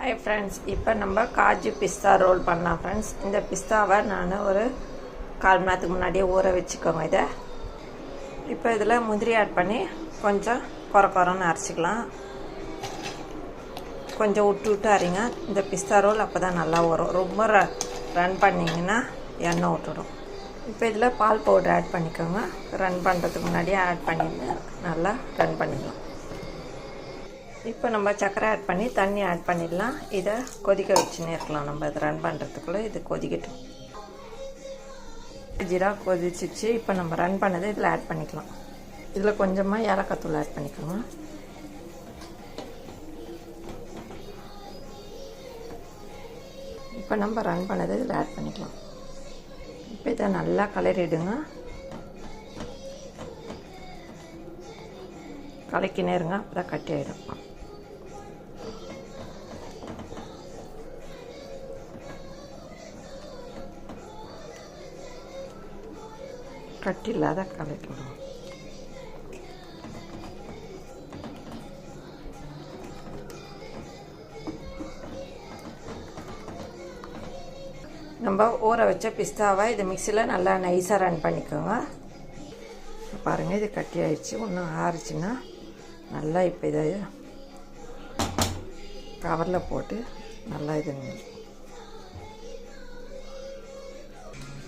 hi friends இப்போ நம்ம காஜு பிஸ்தா role பண்ணலாம் फ्रेंड्स இந்த பிஸ்தாவை நான் ஒரு 1/4 மணி நேரத்துக்கு முன்னாடியே ஊற வெச்சுக்கோங்க இத இப்போ இதல முந்திரி ஆட் பண்ணி கொஞ்சம் கொரகொரன்னு அரைச்சிக்கலாம் கொஞ்சம் விட்டு அரைங்க இந்த பிஸ்தா ரோல் அப்பதான் நல்லா வரும் ரொம்ப ரன் பண்ணீங்கனா எண்ணெய் ஊத்திடும் இப்போ இதல பால் பவுடர் ஆட் பண்ணிக்கோங்க ரன் பண்றதுக்கு முன்னாடியே ஆட் பண்ணிட்டு நல்லா ரன் பண்ணிக்கலாம் இப்போ நம்ம சக்கரை ஆட் பண்ணி தண்ணி ஆட் பண்ணிடலாம் இத கொதிக்க வச்சுனே இருக்கலாம் நம்ம இத ரன் பண்றதுக்குள்ள இது கொதிக்கட்டும் ஜீரா கொதிச்சிச்சு இப்போ நம்ம ரன் பண்ணதை இதல ஆட் பண்ணிக்கலாம் இதல கொஞ்சமா ஏலக்காய் தூள் ஆட் பண்ணிக்கோங்க இப்போ நம்ம ரன் பண்ணதை இதல ஆட் பண்ணிக்கலாம் இப்போ இத நல்லா கலரிடுங்க கலக்கினே இருங்க அப்பதான் கட்டி ஆயிடும் கட்டி இல்லாத கலக்கி விடுங்க நம்ம ஊற வச்ச பிஸ்தாவை இது மிக்ஸில நல்லா நைஸா ரன் பண்ணிக்கோங்க பாருங்க இது கட்டி ஆயிடுச்சு இன்னும் ஆறிச்சுனா நல்லா இப்போ இத கவர்ல போட்டு நல்லா இது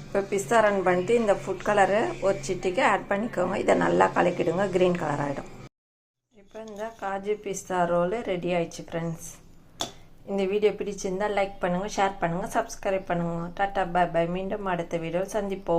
இப்போ பிஸ்தா ரன் பண்ணிட்டு இந்த ஃபுட் கலர் ஒரு சிட்டிக்கு ஆட் பண்ணிக்கோங்க இத நல்லா கலக்கிடுங்க கிரீன் கலர் ஆயிடும் இப்போ இந்த காஜு பிஸ்தா ரோல் ரெடி ஆயிடுச்சு फ्रेंड्स இந்த வீடியோ பிடிச்சிருந்தா லைக் பண்ணுங்க ஷேர் பண்ணுங்க சப்ஸ்கிரைப் பண்ணுங்க டாடா பை பை மீண்டும் அடுத்த வீடியோவில் சந்திப்போம்